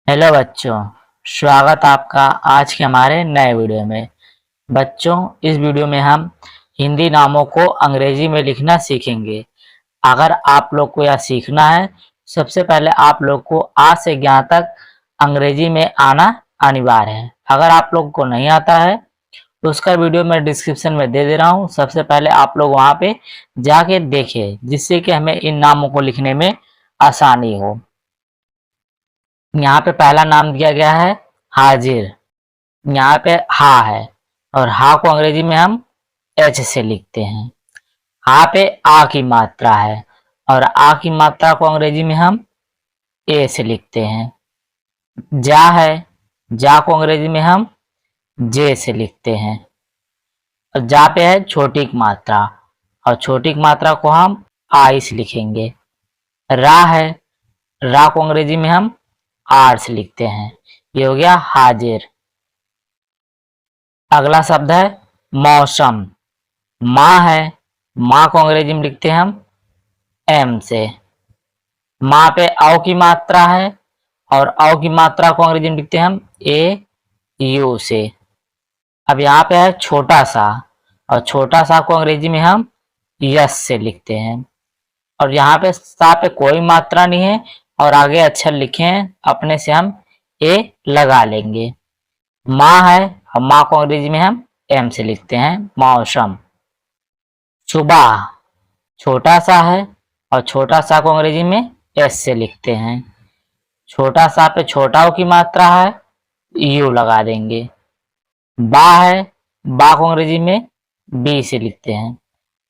Hello बच्चों, स्वागत आपका आज के हमारे नए वीडियो में। बच्चों, इस वीडियो में हम हिंदी नामों को अंग्रेजी में लिखना सीखेंगे। अगर आप लोग को यह सीखना है, सबसे पहले आप लोग को आ से ज्ञ तक अंग्रेजी में आना अनिवार्य है। अगर आप लोग को नहीं आता है तो उसका वीडियो मैं डिस्क्रिप्शन में दे दे रहा हूँ। सबसे पहले आप लोग वहाँ पे जाके देखिए, जिससे कि हमें इन नामों को लिखने में आसानी हो। यहाँ पे पहला नाम दिया गया है हाजिर। यहाँ पे हा है और हा को अंग्रेजी में हम एच से लिखते हैं। हा पे आ की मात्रा है और आ की मात्रा को अंग्रेजी में हम ए से लिखते हैं। जा है, जा को अंग्रेजी में हम जे से लिखते हैं। और जा पे है छोटी की मात्रा और छोटी की मात्रा को हम आई से लिखेंगे। रा है, रा को अंग्रेजी में हम आर से लिखते हैं। ये हो गया हाजिर। अगला शब्द है मौसम। माँ है, माँ को अंग्रेजी में लिखते हैं हम एम से। माँ पे औ की मात्रा है और औ की मात्रा को अंग्रेजी में लिखते हैं हम ए यू से। अब यहाँ पे है छोटा सा और छोटा सा को अंग्रेजी में हम यस से लिखते हैं। और यहाँ पे सा पे कोई मात्रा नहीं है और आगे अक्षर लिखे हैं, अपने से हम ए लगा लेंगे। माँ है और माँ को अंग्रेजी में हम एम से लिखते हैं मौसम। सुबह छोटा सा है और छोटा सा को अंग्रेजी में एस से लिखते हैं। छोटा सा पे छोटा की मात्रा है, यू लगा देंगे। बा है, बा को अंग्रेजी में बी से लिखते हैं।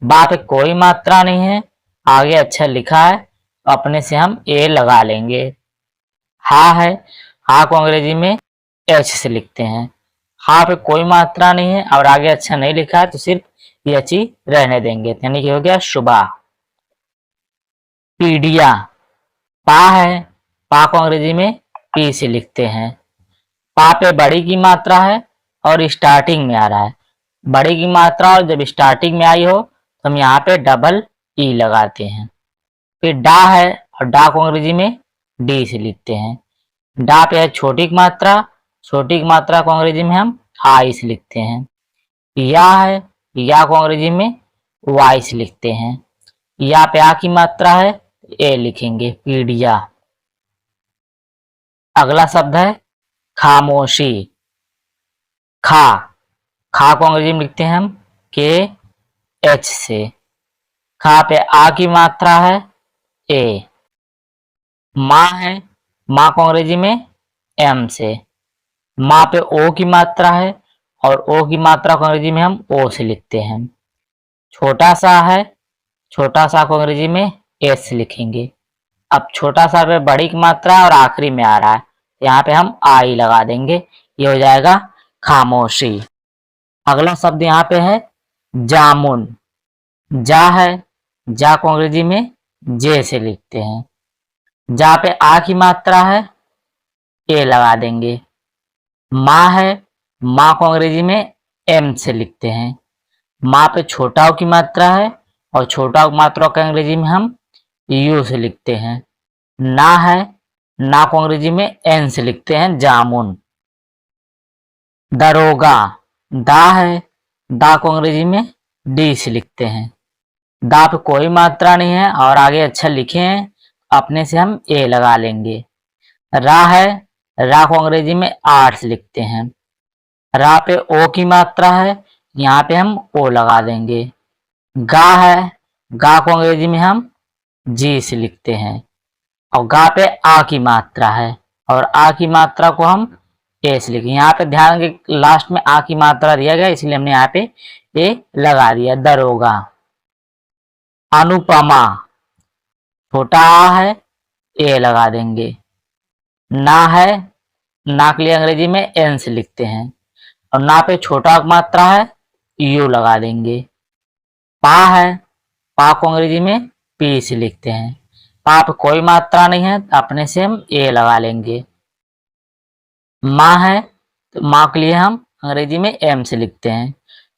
बा पे कोई मात्रा नहीं है, आगे अक्षर लिखा है, अपने से हम ए लगा लेंगे। हा है, हा को अंग्रेजी में एच से लिखते हैं। हा पे कोई मात्रा नहीं है और आगे अच्छा नहीं लिखा है, तो सिर्फ ये अच्छी रहने देंगे, यानी कि हो गया सुबह। पीढ़िया, पा है, पा को अंग्रेजी में पी से लिखते हैं। पा पे बड़ी की मात्रा है और स्टार्टिंग में आ रहा है। बड़ी की मात्रा और जब स्टार्टिंग में आई हो तो हम यहाँ पे डबल ई लगाते हैं। फिर डा है और डा को अंग्रेजी में डी से लिखते हैं। डा पे है छोटी की मात्रा, छोटी की मात्रा को अंग्रेजी में हम आई से लिखते हैं। या है, या को अंग्रेजी में वाई से लिखते हैं। या पे आ की मात्रा है, ए लिखेंगे पीढ़िया। अगला शब्द है खामोशी। खा, खा को अंग्रेजी में लिखते हैं हम के एच से। खा पे आ की मात्रा है, ए। माँ है, माँ को अंग्रेजी में एम से। माँ पे ओ की मात्रा है और ओ की मात्रा को अंग्रेजी में हम ओ से लिखते हैं। छोटा सा है, छोटा सा को अंग्रेजी में एस लिखेंगे। अब छोटा सा पे बड़ी की मात्रा है और आखिरी में आ रहा है, यहाँ पे हम आई लगा देंगे। ये हो जाएगा खामोशी। अगला शब्द यहाँ पे है जामुन। जा है, जा को अंग्रेजी में जे से लिखते हैं। जा पे आ की मात्रा है, ए लगा देंगे। माँ है, माँ को अंग्रेजी में एम से लिखते हैं। माँ पे छोटा की मात्रा है और छोटा मात्रा को अंग्रेजी में हम यू से लिखते हैं। ना है, ना को अंग्रेजी में एन से लिखते हैं जामुन। दरोगा, दा है, दा को अंग्रेजी में डी से लिखते हैं। दा पे कोई मात्रा नहीं है और आगे अक्षर लिखे हैं, अपने से हम ए लगा लेंगे। रा है, रा को अंग्रेजी में आर से लिखते हैं। रा पे ओ की मात्रा है, यहाँ पे हम ओ लगा देंगे। गा है, गा को अंग्रेजी में हम जी से लिखते हैं और गा पे आ की मात्रा है और आ की मात्रा को हम ए से लिखेंगे। यहाँ पे ध्यान के लास्ट में आ की मात्रा दिया गया, इसलिए हमने यहाँ पे ए लगा दिया। दरोगा। अनुपमा, छोटा आ है, ए लगा देंगे। ना है, ना के लिए अंग्रेजी में एन से लिखते हैं और ना पे छोटा मात्रा है, यू लगा देंगे। पा है, पा को अंग्रेजी में पी से लिखते हैं। पा पे कोई मात्रा नहीं है, तो अपने से हम ए लगा लेंगे। माँ है, तो माँ के लिए हम अंग्रेजी में एम से लिखते हैं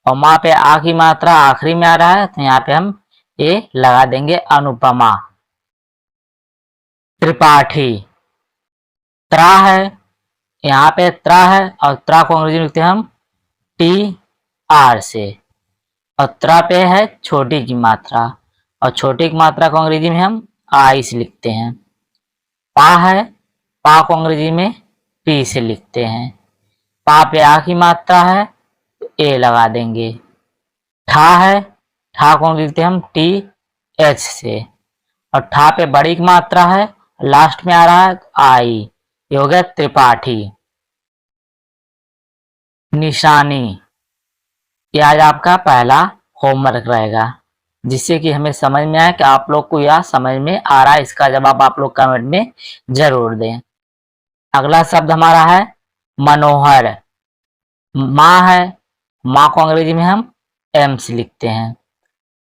और माँ पे आ की मात्रा आखिरी में आ रहा है, तो यहाँ पे हम ए लगा देंगे अनुपमा। त्रिपाठी, त्रा है, यहाँ पे त्रा है और त्रा को अंग्रेजी में लिखते हैं हम टी आर से, और त्रा पे है छोटी की मात्रा, और छोटी की मात्रा को अंग्रेजी में हम आई से लिखते हैं। पा है, पा को अंग्रेजी में पी से लिखते हैं। पा पे आ की मात्रा है तो ए लगा देंगे। ठा है, ठा को लिखते हैं हम टी एच से, और ठा पे बड़ी की मात्रा है, लास्ट में आ रहा है आई, ये हो गया त्रिपाठी। निशानी, ये आज आपका पहला होमवर्क रहेगा, जिससे कि हमें समझ में आए कि आप लोग को यह समझ में आ रहा है। इसका जवाब आप लोग कमेंट में जरूर दें। अगला शब्द हमारा है मनोहर। माँ है, माँ को अंग्रेजी में हम एम से लिखते हैं।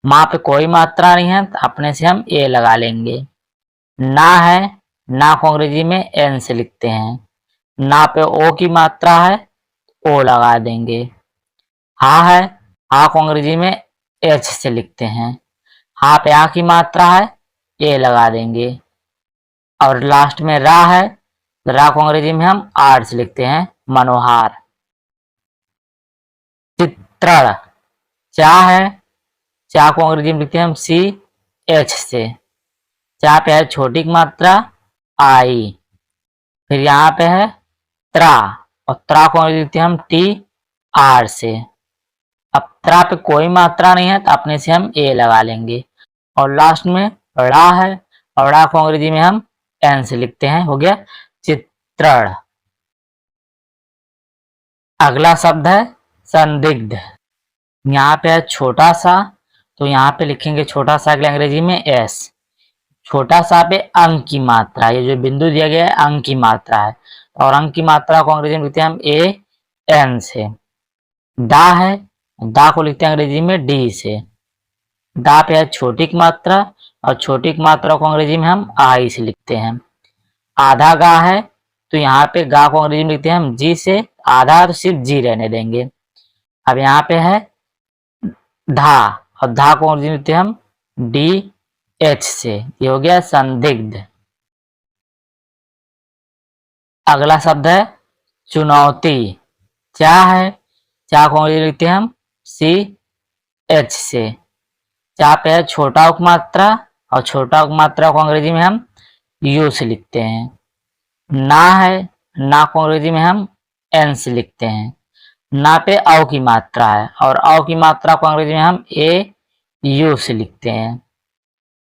माँ पे कोई मात्रा नहीं है तो अपने से हम ए लगा लेंगे। ना है, ना को अंग्रेजी में एन से लिखते हैं। ना पे ओ की मात्रा है ओ लगा देंगे। हा है, हा को अंग्रेजी में एच से लिखते हैं। हा पे आ की मात्रा है ए लगा देंगे। और लास्ट में रा है, रा को अंग्रेजी में हम आर से लिखते हैं, मनोहार। चित्रण, चा है, चा को अंग्रेजी में लिखते हैं हम सी एच से। चा पे है छोटी की मात्रा आई, फिर यहाँ पे है त्रा, और त्रा को अंग्रेजी लिखते हैं हम टी आर से। अब त्रा पे कोई मात्रा नहीं है तो अपने से हम ए लगा लेंगे। और लास्ट में ड़ा है, और ड़ा को अंग्रेजी में हम एन से लिखते हैं, हो गया चित्रण। अगला शब्द है संदिग्ध। यहाँ पे है छोटा सा, तो यहाँ पे लिखेंगे छोटा सा के लिए अंग्रेजी में एस। छोटा सा पे अंक की मात्रा, ये जो बिंदु दिया गया है अंक की मात्रा है, और अंक की मात्रा को अंग्रेजी में लिखते हैं हम ए एन से। दा है, दा को लिखते हैं अंग्रेजी में डी से। दा पे है छोटी की मात्रा, और छोटी की मात्रा को अंग्रेजी में हम आई से लिखते हैं। आधा गा है, तो यहाँ पे गा को अंग्रेजी में लिखते हैं हम जी से। आधा तो सिर्फ जी रहने देंगे। अब यहाँ पे है धा, और धा को अंग्रेजी में लिखते हैं हम डी एच से, ये हो गया संदिग्ध। अगला शब्द है चुनौती। चा है, चा को अंग्रेजी में लिखते हैं हम सी एच से। चा पे है छोटा उप मात्रा, और छोटा उप मात्रा को अंग्रेजी में हम यू से लिखते हैं। ना है, ना को अंग्रेजी में हम एन से लिखते हैं। ना पे औ की मात्रा है, और औ की मात्रा को अंग्रेजी में हम ए यू से लिखते हैं।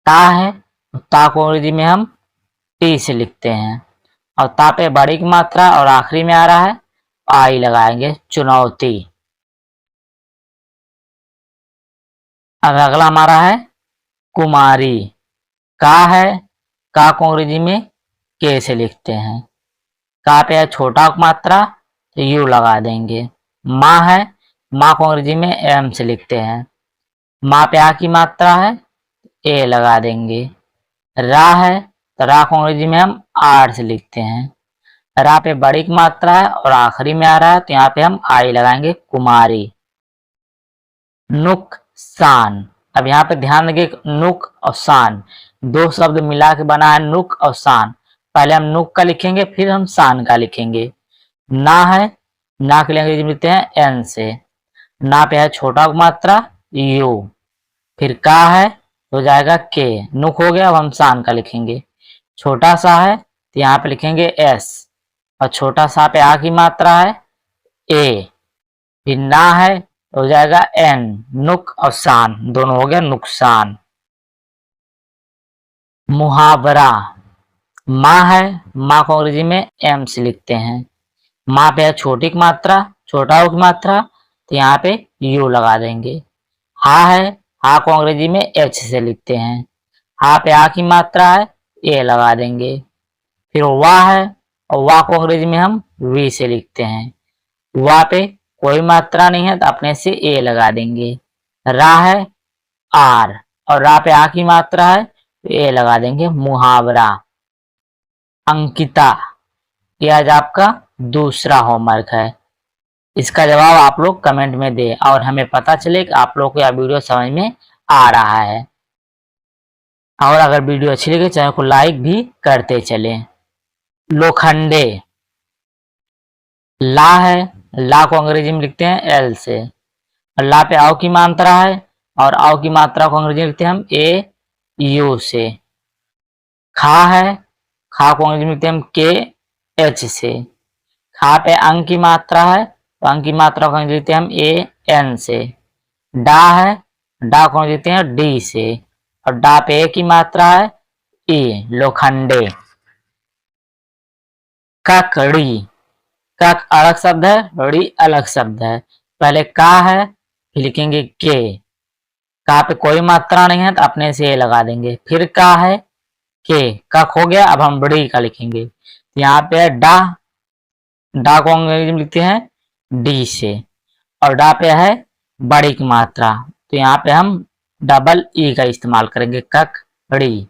ता है, ता को अंग्रेजी में हम टी से लिखते हैं, और ता पे बड़ी की मात्रा और आखिरी में आ रहा है आई लगाएंगे, चुनौती। अब अगला हमारा है कुमारी। का है, का को अंग्रेजी में के से लिखते हैं। का पे है छोटा मात्रा तो यू लगा देंगे। माँ है, माँ को अंग्रेजी में एम से लिखते हैं। माँ पे आ की मात्रा है ए लगा देंगे। रा है, तो रा को अंग्रेजी में हम आर से लिखते हैं। रा पे बड़ी की मात्रा है और आखिरी में आ रहा है तो यहाँ पे हम आई लगाएंगे, कुमारी। नुकसान, अब यहाँ पे ध्यान देंगे नुक और सान दो शब्द मिला के बना है नुक और सान। पहले हम नुक का लिखेंगे फिर हम सान का लिखेंगे। ना है, ना के लिए अंग्रेजी में लिखते हैं एन से। ना पे है छोटा मात्रा यू, फिर का है हो जाएगा के, नुक हो गया। अब हम सान का लिखेंगे। छोटा सा है तो यहाँ पे लिखेंगे एस, और छोटा सा पे आ की मात्रा है ए, फिर ना है हो जाएगा एन। नुक और सान दोनों हो गया नुकसान। मुहावरा, माँ है, माँ को अंग्रेजी में एम से लिखते हैं। माँ पे है छोटी की मात्रा, छोटा की मात्रा तो यहाँ पे यू लगा देंगे। हा है, हा को अंग्रेजी में एच से लिखते हैं। हा पे आ की मात्रा है ए लगा देंगे। फिर वाह है, और वाह को अंग्रेजी में हम वी से लिखते हैं। वाह पे कोई मात्रा नहीं है तो अपने से ए लगा देंगे। रा है आर, और रा पे आ की मात्रा है तो ए लगा देंगे, मुहावरा। अंकिता, ये आज आपका दूसरा होमवर्क है। इसका जवाब आप लोग कमेंट में दें और हमें पता चले कि आप लोग को यह वीडियो समझ में आ रहा है। और अगर वीडियो अच्छी लगे चैनल को लाइक भी करते चलें। लोखंडे। ला है, ला को अंग्रेजी में लिखते हैं एल से, और ला पे आओ की मात्रा है और आओ की मात्रा को अंग्रेजी में लिखते हैं हम ए यू से। खा है, खा को अंग्रेजी में लिखते हैं हम के एच से। खा पे अंग की मात्रा है तो अंग की मात्रा को अंग्रेजी लिखते हैं हम ए एन से। डा है, डा को अंग्रेजी लिखते हैं डी से, और डा पे ए की मात्रा है ई, लोखंडे। ककड़ी, कक अलग शब्द है, ड़ी अलग शब्द है। पहले का है, फिर लिखेंगे के। का पे कोई मात्रा नहीं है तो अपने से ए लगा देंगे। फिर का है के, कक हो गया, अब हम बड़ी का लिखेंगे। यहाँ पे डा, डा को अंग्रेजी में लिखते हैं डी से, और डा पे है बड़ी की मात्रा, तो यहाँ पे हम डबल ई का इस्तेमाल करेंगे, ककड़ी।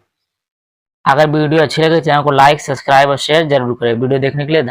अगर वीडियो अच्छी लगे चैनल को लाइक, सब्सक्राइब और शेयर जरूर करें। वीडियो देखने के लिए